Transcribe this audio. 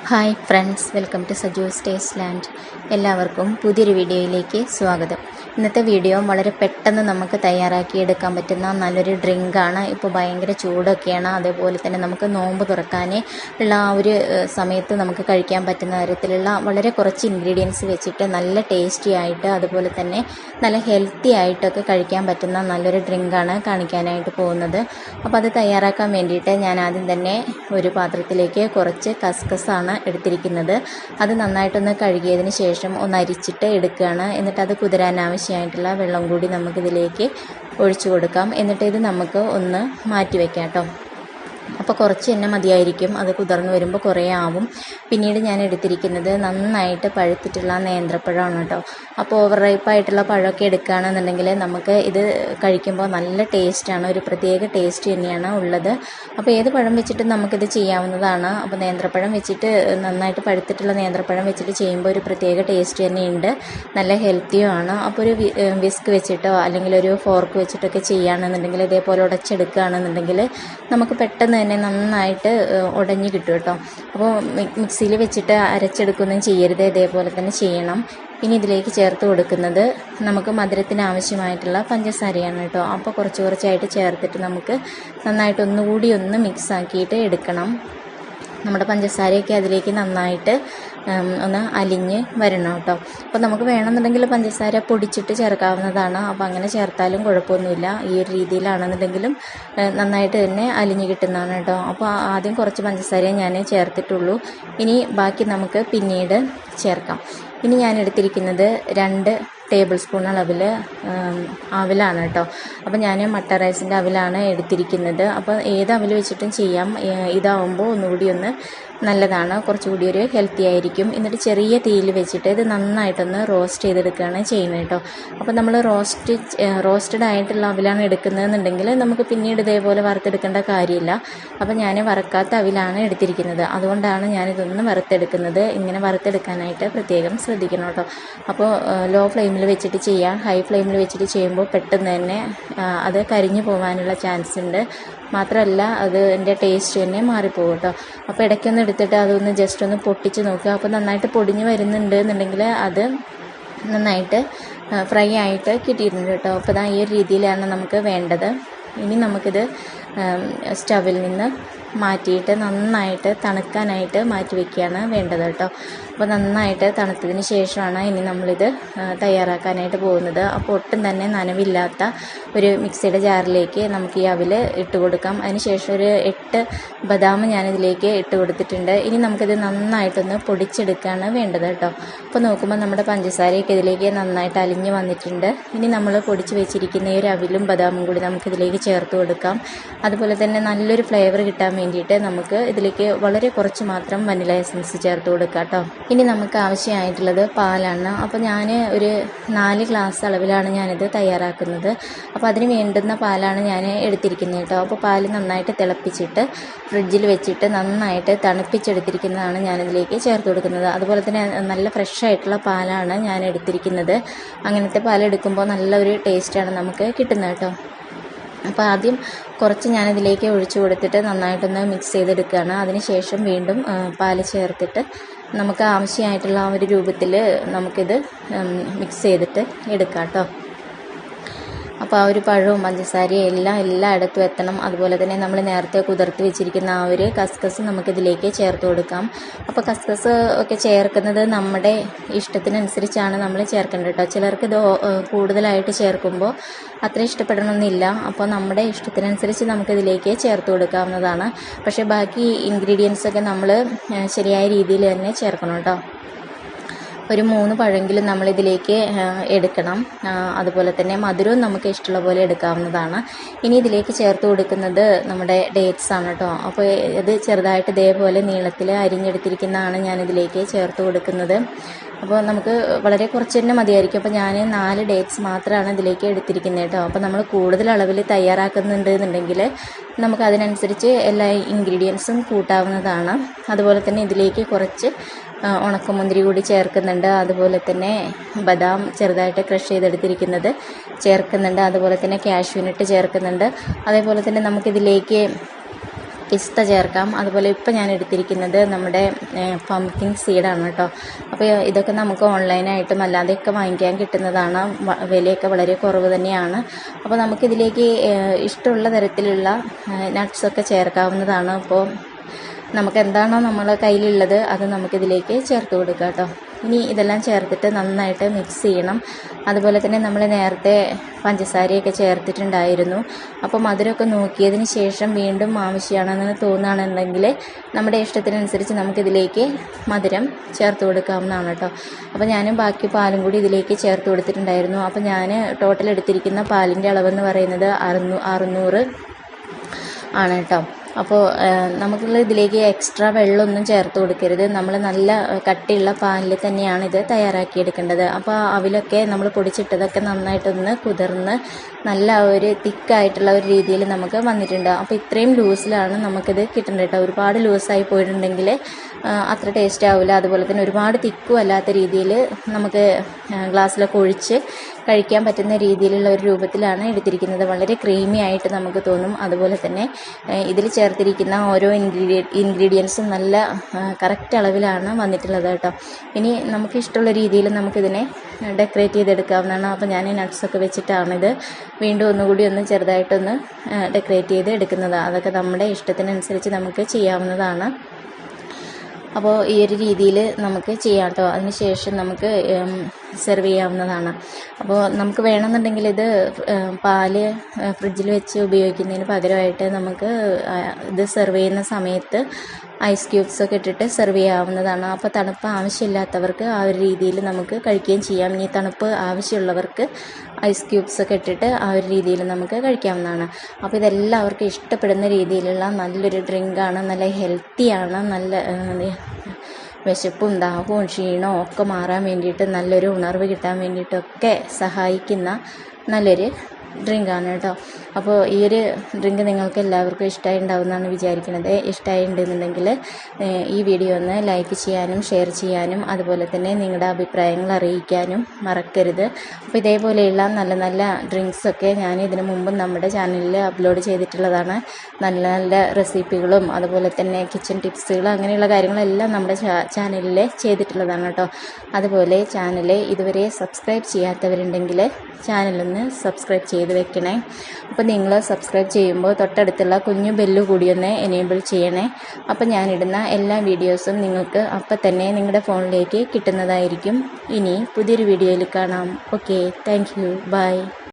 Hi friends, welcome to Saju's taste land. എല്ലാവർക്കും പുതിയൊരു വീഡിയോയിലേക്ക് സ്വാഗതം. ഇന്നത്തെ വീഡിയോ വളരെ പെട്ടെന്ന് നമുക്ക് തയ്യാറാക്കി എടുക്കാൻ പറ്റുന്ന നല്ലൊരു ഡ്രിങ്കാണ്. ഇപ്പോൾ ഭയങ്കര ചൂടൊക്കെയാണ്, അതേപോലെ തന്നെ നമുക്ക് നോമ്പ് തുറക്കാൻ ഉള്ള ആ ഒരു സമയത്ത് നമുക്ക് കഴിക്കാൻ പറ്റുന്ന തരത്തിലുള്ള വളരെ കുറച്ച് ഇൻഗ്രീഡിയൻസ് വെച്ചിട്ട് നല്ല ടേസ്റ്റി ആയിട്ട് അതുപോലെ തന്നെ നല്ല ഹെൽത്തി ആയിട്ടൊക്കെ കഴിക്കാൻ പറ്റുന്ന നല്ലൊരു ഡ്രിങ്കാണ് കാണിക്കാനായിട്ട് പോകുന്നത്. അപ്പോൾ അത് തയ്യാറാക്കാൻ വേണ്ടിയിട്ട് ഞാൻ ആദ്യം തന്നെ ഒരു പാത്രത്തിലേക്ക് കുറച്ച് കസ്കസാണ് എടുത്തിരിക്കുന്നത്. അത് നന്നായിട്ടൊന്ന് കഴുകിയതിന് ശേഷം ഒന്ന് അരിച്ചിട്ട് എടുക്കുകയാണ്. എന്നിട്ട് അത് കുതിരാൻ ആവശ്യമായിട്ടുള്ള വെള്ളം കൂടി നമുക്കിതിലേക്ക് ഒഴിച്ചു കൊടുക്കാം. എന്നിട്ട് ഇത് നമുക്ക് ഒന്ന് മാറ്റി വയ്ക്കാം കേട്ടോ. അപ്പോൾ കുറച്ച് തന്നെ മതിയായിരിക്കും, അത് കുതിർന്ന് വരുമ്പോൾ കുറേ ആവും. പിന്നീട് ഞാൻ എടുത്തിരിക്കുന്നത് നന്നായിട്ട് പഴുത്തിട്ടുള്ള നേന്ത്രപ്പഴമാണ് കേട്ടോ. അപ്പോൾ ഓവർ റൈപ്പായിട്ടുള്ള പഴമൊക്കെ എടുക്കുകയാണെന്നുണ്ടെങ്കിൽ നമുക്ക് ഇത് കഴിക്കുമ്പോൾ നല്ല ടേസ്റ്റാണ്, ഒരു പ്രത്യേക ടേസ്റ്റ് തന്നെയാണ് ഉള്ളത്. അപ്പോൾ ഏത് പഴം വെച്ചിട്ട് നമുക്കിത് ചെയ്യാവുന്നതാണ്. അപ്പോൾ നേന്ത്രപ്പഴം വെച്ചിട്ട് നന്നായിട്ട് പഴുത്തിട്ടുള്ള നേന്ത്രപ്പഴം വെച്ചിട്ട് ചെയ്യുമ്പോൾ ഒരു പ്രത്യേക ടേസ്റ്റ് തന്നെയുണ്ട്, നല്ല ഹെൽത്തിയുമാണ്. അപ്പോൾ ഒരു വിസ്ക് വെച്ചിട്ടോ അല്ലെങ്കിൽ ഒരു ഫോർക്ക് വെച്ചിട്ടൊക്കെ ചെയ്യുകയാണെന്നുണ്ടെങ്കിൽ ഇതേപോലെ ഉടച്ചെടുക്കുകയാണെന്നുണ്ടെങ്കിൽ നമുക്ക് പെട്ടെന്ന് തന്നെ നന്നായിട്ട് ഉടഞ്ഞ് കിട്ടും കേട്ടോ. അപ്പോൾ മിക്സിയിൽ വെച്ചിട്ട് അരച്ചെടുക്കുകയൊന്നും ചെയ്യരുത്, ഇതേപോലെ തന്നെ ചെയ്യണം. ഇനി ഇതിലേക്ക് ചേർത്ത് കൊടുക്കുന്നത് നമുക്ക് മധുരത്തിന് ആവശ്യമായിട്ടുള്ള പഞ്ചസാരയാണ് കേട്ടോ. അപ്പോൾ കുറച്ചായിട്ട് ചേർത്തിട്ട് നമുക്ക് നന്നായിട്ട് ഒന്നുകൂടി ഒന്ന് മിക്സ് ആക്കിയിട്ട് എടുക്കണം. നമ്മുടെ പഞ്ചസാരയൊക്കെ അതിലേക്ക് നന്നായിട്ട് ഒന്ന് അലിഞ്ഞ് വരണം കേട്ടോ. അപ്പോൾ നമുക്ക് വേണമെന്നുണ്ടെങ്കിൽ പഞ്ചസാര പൊടിച്ചിട്ട് ചേർക്കാവുന്നതാണ്. അപ്പോൾ അങ്ങനെ ചേർത്താലും കുഴപ്പമൊന്നുമില്ല. ഈ ഒരു രീതിയിലാണെന്നുണ്ടെങ്കിലും നന്നായിട്ട് തന്നെ അലിഞ്ഞ് കിട്ടുന്നതാണ് കേട്ടോ. അപ്പോൾ ആദ്യം കുറച്ച് പഞ്ചസാരയെ ഞാൻ ചേർത്തിട്ടുള്ളൂ. ഇനി ബാക്കി നമുക്ക് പിന്നീട് ചേർക്കാം. ഇനി ഞാൻ എടുത്തിരിക്കുന്നത് 2 ടേബിൾ സ്പൂൺ അളവിൽ അവിലാണ് കേട്ടോ. അപ്പോൾ ഞാൻ മട്ട റൈസിൻ്റെ അവിലാണ് എടുത്തിരിക്കുന്നത്. അപ്പോൾ ഏത് അവിൽ വെച്ചിട്ടും ചെയ്യാം, ഇതാവുമ്പോൾ ഒന്നുകൂടി ഒന്ന് നല്ലതാണ്, കുറച്ചുകൂടി ഒരു ഹെൽത്തി ആയിരിക്കും. എന്നിട്ട് തീയിൽ വെച്ചിട്ട് ഇത് നന്നായിട്ടൊന്ന് റോസ്റ്റ് ചെയ്തെടുക്കുകയാണ് ചെയ്യുന്നത് കേട്ടോ. അപ്പോൾ നമ്മൾ റോസ്റ്റഡ് ആയിട്ടുള്ള അവിലാണ് എടുക്കുന്നതെന്നുണ്ടെങ്കിൽ നമുക്ക് പിന്നീട് ഇതേപോലെ വറുത്തെടുക്കേണ്ട കാര്യമില്ല. അപ്പോൾ ഞാൻ വറുക്കാത്ത അവിലാണ് എടുത്തിരിക്കുന്നത്, അതുകൊണ്ടാണ് ഞാനിതൊന്ന് വറുത്തെടുക്കുന്നത്. ഇങ്ങനെ വറുത്തെടുക്കാനായിട്ട് പ്രത്യേകം ശ്രദ്ധിക്കണം കേട്ടോ. അപ്പോൾ ലോ ഫ്ലെയിമിൽ വെച്ചിട്ട് ചെയ്യാം. ഹൈ ഫ്ലെയിമിൽ വെച്ചിട്ട് ചെയ്യുമ്പോൾ പെട്ടെന്ന് തന്നെ അത് കരിഞ്ഞു പോകാനുള്ള ചാൻസ് ഉണ്ട്. മാത്രമല്ല അതിൻ്റെ ടേസ്റ്റ് തന്നെ മാറിപ്പോകും കേട്ടോ. അപ്പോൾ ഇടയ്ക്കൊന്ന് എടുത്തിട്ട് അതൊന്ന് ജസ്റ്റ് ഒന്ന് പൊട്ടിച്ച് നോക്കുക. അപ്പോൾ നന്നായിട്ട് പൊടിഞ്ഞ് വരുന്നുണ്ട് എന്നുണ്ടെങ്കിൽ അത് നന്നായിട്ട് ഫ്രൈ ആയിട്ട് കിട്ടിയിട്ടുണ്ട് കേട്ടോ. അപ്പോൾ ഈ ഒരു രീതിയിലാണ് നമുക്ക് വേണ്ടത്. ഇനി നമുക്കിത് സ്റ്റവിൽ നിന്ന് മാറ്റിയിട്ട് നന്നായിട്ട് തണുക്കാനായിട്ട് മാറ്റി വയ്ക്കുകയാണ് വേണ്ടത് കേട്ടോ. അപ്പോൾ നന്നായിട്ട് തണുത്തതിന് ശേഷമാണ് ഇനി നമ്മളിത് തയ്യാറാക്കാനായിട്ട് പോകുന്നത്. അപ്പോൾ ഒട്ടും തന്നെ നനവില്ലാത്ത ഒരു മിക്സിയുടെ ജാറിലേക്ക് നമുക്ക് ഈ അവിൽ ഇട്ട് കൊടുക്കാം. അതിന് ശേഷം ഒരു 8 ബദാം ഞാനിതിലേക്ക് ഇട്ട് കൊടുത്തിട്ടുണ്ട്. ഇനി നമുക്കിത് നന്നായിട്ടൊന്ന് പൊടിച്ചെടുക്കുകയാണ് വേണ്ടത് കേട്ടോ. അപ്പോൾ നോക്കുമ്പോൾ നമ്മുടെ പഞ്ചസാരയൊക്കെ ഇതിലേക്ക് നന്നായിട്ട് അലിഞ്ഞ് വന്നിട്ടുണ്ട്. ഇനി നമ്മൾ പൊടിച്ച് വെച്ചിരിക്കുന്ന ഈ ഒരു അവിലും ബദാമും കൂടി നമുക്കിതിലേക്ക് ചേർത്ത് കൊടുക്കാം. അതുപോലെ തന്നെ നല്ലൊരു ഫ്ലേവർ കിട്ടാൻ വേണ്ടിയിട്ട് നമുക്ക് ഇതിലേക്ക് വളരെ കുറച്ച് മാത്രം വനില എസൻസ് ചേർത്ത് കൊടുക്കാം കേട്ടോ. ഇനി നമുക്ക് ആവശ്യമായിട്ടുള്ളത് പാലാണ്. അപ്പോൾ ഞാൻ ഒരു 4 ഗ്ലാസ് അളവിലാണ് ഞാനിത് തയ്യാറാക്കുന്നത്. അപ്പോൾ അതിന് വേണ്ടുന്ന പാലാണ് ഞാൻ എടുത്തിരിക്കുന്നത് കേട്ടോ. അപ്പോൾ പാൽ നന്നായിട്ട് തിളപ്പിച്ചിട്ട് ഫ്രിഡ്ജിൽ വെച്ചിട്ട് നന്നായിട്ട് തണുപ്പിച്ചെടുത്തിരിക്കുന്നതാണ് ഞാനിതിലേക്ക് ചേർത്ത് കൊടുക്കുന്നത്. അതുപോലെ തന്നെ നല്ല ഫ്രഷ് ആയിട്ടുള്ള പാലാണ് ഞാൻ എടുത്തിരിക്കുന്നത്. അങ്ങനത്തെ പാലെടുക്കുമ്പോൾ നല്ലൊരു ടേസ്റ്റാണ് നമുക്ക് കിട്ടുന്നത് കേട്ടോ. അപ്പോൾ ആദ്യം കുറച്ച് ഞാനിതിലേക്ക് ഒഴിച്ചു കൊടുത്തിട്ട് നന്നായിട്ടൊന്ന് മിക്സ് ചെയ്തെടുക്കുകയാണ്. അതിനുശേഷം വീണ്ടും പാൽ ചേർത്തിട്ട് നമുക്ക് ആവശ്യമായിട്ടുള്ള ആ ഒരു രൂപത്തിൽ നമുക്കിത് മിക്സ് ചെയ്തിട്ട് എടുക്കാം കേട്ടോ. അപ്പോൾ ആ ഒരു പഴവും പഞ്ചസാരയും എല്ലായിടത്തും എത്തണം. അതുപോലെ തന്നെ നമ്മൾ നേരത്തെ കുതിർത്ത് വെച്ചിരിക്കുന്ന ആ ഒരു കസ്കസ് നമുക്കിതിലേക്ക് ചേർത്ത് കൊടുക്കാം. അപ്പോൾ കസ്കസ് ഒക്കെ ചേർക്കുന്നത് നമ്മുടെ ഇഷ്ടത്തിനനുസരിച്ചാണ് നമ്മൾ ചേർക്കേണ്ടത് കേട്ടോ. ചിലർക്ക് ഇത് കൂടുതലായിട്ട് ചേർക്കുമ്പോൾ അത്ര ഇഷ്ടപ്പെടണമെന്നില്ല. അപ്പോൾ നമ്മുടെ ഇഷ്ടത്തിനനുസരിച്ച് നമുക്കിതിലേക്ക് ചേർത്ത് കൊടുക്കാവുന്നതാണ്. പക്ഷേ ബാക്കി ഇൻഗ്രീഡിയൻസൊക്കെ നമ്മൾ ശരിയായ രീതിയിൽ തന്നെ ചേർക്കണം കേട്ടോ. ഒരു 3 പഴമെങ്കിലും നമ്മളിതിലേക്ക് എടുക്കണം. അതുപോലെ തന്നെ മധുരവും നമുക്ക് ഇഷ്ടമുള്ള പോലെ എടുക്കാവുന്നതാണ്. ഇനി ഇതിലേക്ക് ചേർത്ത് കൊടുക്കുന്നത് നമ്മുടെ ഡേറ്റ്സ് ആണ് കേട്ടോ. അപ്പോൾ ഇത് ചെറുതായിട്ട് ഇതേപോലെ നീളത്തിൽ അരിഞ്ഞെടുത്തിരിക്കുന്നതാണ് ഞാനിതിലേക്ക് ചേർത്ത് കൊടുക്കുന്നത്. അപ്പോൾ നമുക്ക് വളരെ കുറച്ച് തന്നെ മതിയായിരിക്കും. അപ്പോൾ ഞാൻ 4 ഡേറ്റ്സ് മാത്രമാണ് ഇതിലേക്ക് എടുത്തിരിക്കുന്നത് കേട്ടോ. അപ്പോൾ നമ്മൾ കൂടുതൽ അളവിൽ തയ്യാറാക്കുന്നുണ്ട് എന്നുണ്ടെങ്കിൽ നമുക്ക് അതിനനുസരിച്ച് എല്ലാ ഇൻഗ്രീഡിയൻസും കൂട്ടാവുന്നതാണ്. അതുപോലെ തന്നെ ഇതിലേക്ക് കുറച്ച് ഉണക്കമുന്തിരി കൂടി ചേർക്കുന്നുണ്ട്. അതുപോലെ തന്നെ ബദാം ചെറുതായിട്ട് ക്രഷ് ചെയ്തെടുത്തിരിക്കുന്നത് ചേർക്കുന്നുണ്ട്. അതുപോലെ തന്നെ കാഷ്യൂനട്ട് ചേർക്കുന്നുണ്ട്. അതേപോലെ തന്നെ നമുക്കിതിലേക്ക് പിസ്ത ചേർക്കാം. അതുപോലെ ഇപ്പോൾ ഞാൻ എടുത്തിരിക്കുന്നത് നമ്മുടെ പംകിൻ സീഡാണ് കേട്ടോ. അപ്പോൾ ഇതൊക്കെ നമുക്ക് ഓൺലൈനായിട്ടും അല്ലാതെയൊക്കെ വാങ്ങിക്കാൻ കിട്ടുന്നതാണ്. വിലയൊക്കെ വളരെ കുറവ് തന്നെയാണ്. അപ്പോൾ നമുക്കിതിലേക്ക് ഇഷ്ടമുള്ള തരത്തിലുള്ള നട്ട്സൊക്കെ ചേർക്കാവുന്നതാണ്. അപ്പോൾ നമുക്ക് എന്താണോ നമ്മളെ കയ്യിലുള്ളത് അത് നമുക്കിതിലേക്ക് ചേർത്ത് കൊടുക്കാം കേട്ടോ. ഇനി ഇതെല്ലാം ചേർത്തിട്ട് നന്നായിട്ട് മിക്സ് ചെയ്യണം. അതുപോലെ തന്നെ നമ്മൾ നേരത്തെ പഞ്ചസാരയൊക്കെ ചേർത്തിട്ടുണ്ടായിരുന്നു. അപ്പോൾ മധുരമൊക്കെ നോക്കിയതിന് ശേഷം വീണ്ടും ആവശ്യമാണെന്ന് തോന്നുകയാണെന്നുണ്ടെങ്കിൽ നമ്മുടെ ഇഷ്ടത്തിനനുസരിച്ച് നമുക്കിതിലേക്ക് മധുരം ചേർത്ത് കൊടുക്കാവുന്നതാണ് കേട്ടോ. അപ്പോൾ ഞാൻ ബാക്കി പാലും കൂടി ഇതിലേക്ക് ചേർത്ത് കൊടുത്തിട്ടുണ്ടായിരുന്നു. അപ്പോൾ ഞാൻ ടോട്ടൽ എടുത്തിരിക്കുന്ന പാലിൻ്റെ അളവെന്ന് പറയുന്നത് 600 ആണ് കേട്ടോ. അപ്പോൾ നമുക്കുള്ള ഇതിലേക്ക് എക്സ്ട്രാ വെള്ളമൊന്നും ചേർത്ത് കൊടുക്കരുത്. നമ്മൾ നല്ല കട്ടിയുള്ള പാലിൽ തന്നെയാണ് ഇത് തയ്യാറാക്കിയെടുക്കേണ്ടത്. അപ്പോൾ അവിലൊക്കെ നമ്മൾ പൊടിച്ചിട്ടതൊക്കെ നന്നായിട്ടൊന്ന് കുതിർന്ന് നല്ല ഒരു തിക്കായിട്ടുള്ള ഒരു രീതിയിൽ നമുക്ക് വന്നിട്ടുണ്ട്. അപ്പോൾ ഇത്രയും ലൂസിലാണ് നമുക്കിത് കിട്ടേണ്ടത് കേട്ടോ. ഒരുപാട് ലൂസായി പോയിട്ടുണ്ടെങ്കിൽ അത്ര ടേസ്റ്റ് ആവില്ല. അതുപോലെ തന്നെ ഒരുപാട് തിക്കും അല്ലാത്ത രീതിയിൽ നമുക്ക് ഗ്ലാസ്സിലൊക്കെ ഒഴിച്ച് കഴിക്കാൻ പറ്റുന്ന രീതിയിലുള്ള ഒരു രൂപത്തിലാണ് എടുത്തിരിക്കുന്നത്. വളരെ ക്രീമി ആയിട്ട് നമുക്ക് തോന്നും. അതുപോലെ തന്നെ ഇതിൽ ചേർത്തിരിക്കുന്ന ഓരോ ഇൻഗ്രീഡിയൻസും നല്ല കറക്റ്റ് അളവിലാണ് വന്നിട്ടുള്ളത് കേട്ടോ. ഇനി നമുക്ക് ഇഷ്ടമുള്ള രീതിയിൽ നമുക്കിതിനെ ഡെക്കറേറ്റ് ചെയ്തെടുക്കാവുന്നതാണ്. അപ്പോൾ ഞാൻ നട്ട്സൊക്കെ വെച്ചിട്ടാണിത് വീണ്ടും ഒന്നുകൂടി ഒന്ന് ചെറുതായിട്ടൊന്ന് ഡെക്കറേറ്റ് ചെയ്ത് എടുക്കുന്നത്. അതൊക്കെ നമ്മുടെ ഇഷ്ടത്തിനനുസരിച്ച് നമുക്ക് ചെയ്യാവുന്നതാണ്. അപ്പോൾ ഈ ഒരു രീതിയിൽ നമുക്ക് ചെയ്യാം കേട്ടോ. അതിന് ശേഷം നമുക്ക് സെർവ് ചെയ്യാവുന്നതാണ്. അപ്പോൾ നമുക്ക് വേണമെന്നുണ്ടെങ്കിൽ ഇത് പാല് ഫ്രിഡ്ജിൽ വെച്ച് ഉപയോഗിക്കുന്നതിന് പകരമായിട്ട് നമുക്ക് ഇത് സെർവ് ചെയ്യുന്ന സമയത്ത് ഐസ് ക്യൂബ്സൊക്കെ ഇട്ടിട്ട് സെർവ് ചെയ്യാവുന്നതാണ്. അപ്പോൾ തണുപ്പ് ആവശ്യമില്ലാത്തവർക്ക് ആ ഒരു രീതിയിൽ നമുക്ക് കഴിക്കുകയും ചെയ്യാം. ഇനി തണുപ്പ് ആവശ്യമുള്ളവർക്ക് ഐസ് ക്യൂബ്സൊക്കെ ഇട്ടിട്ട് ആ ഒരു രീതിയിൽ നമുക്ക് കഴിക്കാവുന്നതാണ്. അപ്പോൾ ഇതെല്ലാവർക്കും ഇഷ്ടപ്പെടുന്ന രീതിയിലുള്ള നല്ലൊരു ഡ്രിങ്കാണ്. നല്ല ഹെൽത്തിയാണ്. നല്ല വിശപ്പും ദാഹവും ക്ഷീണവും ഒക്കെ മാറാൻ വേണ്ടിയിട്ട് നല്ലൊരു ഉണർവ് കിട്ടാൻ വേണ്ടിയിട്ടൊക്കെ സഹായിക്കുന്ന നല്ലൊരു ഡ്രിങ്കാണ് കേട്ടോ. അപ്പോൾ ഈ ഒരു ഡ്രിങ്ക് നിങ്ങൾക്ക് എല്ലാവർക്കും ഇഷ്ടമായി ഉണ്ടാവുമെന്നാണ് വിചാരിക്കുന്നത്. ഇഷ്ടമായിട്ടുണ്ടെന്നുണ്ടെങ്കിൽ ഈ വീഡിയോ ഒന്ന് ലൈക്ക് ചെയ്യാനും ഷെയർ ചെയ്യാനും അതുപോലെ തന്നെ നിങ്ങളുടെ അഭിപ്രായങ്ങൾ അറിയിക്കാനും മറക്കരുത്. അപ്പോൾ ഇതേപോലെയുള്ള നല്ല നല്ല ഡ്രിങ്ക്സൊക്കെ ഞാൻ ഇതിനു മുമ്പും നമ്മുടെ ചാനലിൽ അപ്ലോഡ് ചെയ്തിട്ടുള്ളതാണ്. നല്ല നല്ല റെസിപ്പികളും അതുപോലെ തന്നെ കിച്ചൺ ടിപ്സുകളും അങ്ങനെയുള്ള കാര്യങ്ങളെല്ലാം നമ്മുടെ ചാനലിൽ ചെയ്തിട്ടുള്ളതാണ് കേട്ടോ. അതുപോലെ ചാനൽ ഇതുവരെ സബ്സ്ക്രൈബ് ചെയ്യാത്തവരുണ്ടെങ്കിൽ ചാനലൊന്ന് സബ്സ്ക്രൈബ് ചെയ്ത് വെക്കണേ. അപ്പോൾ നിങ്ങൾ സബ്സ്ക്രൈബ് ചെയ്യുമ്പോൾ തൊട്ടടുത്തുള്ള കുഞ്ഞു ബെല്ല് കൂടി ഒന്ന് എനേബിൾ ചെയ്യണേ. അപ്പോൾ ഞാനിടുന്ന എല്ലാ വീഡിയോസും നിങ്ങൾക്ക് അപ്പം തന്നെ നിങ്ങളുടെ ഫോണിലേക്ക് കിട്ടുന്നതായിരിക്കും. ഇനി പുതിയൊരു വീഡിയോയിൽ കാണാം. Okay, thank you, by.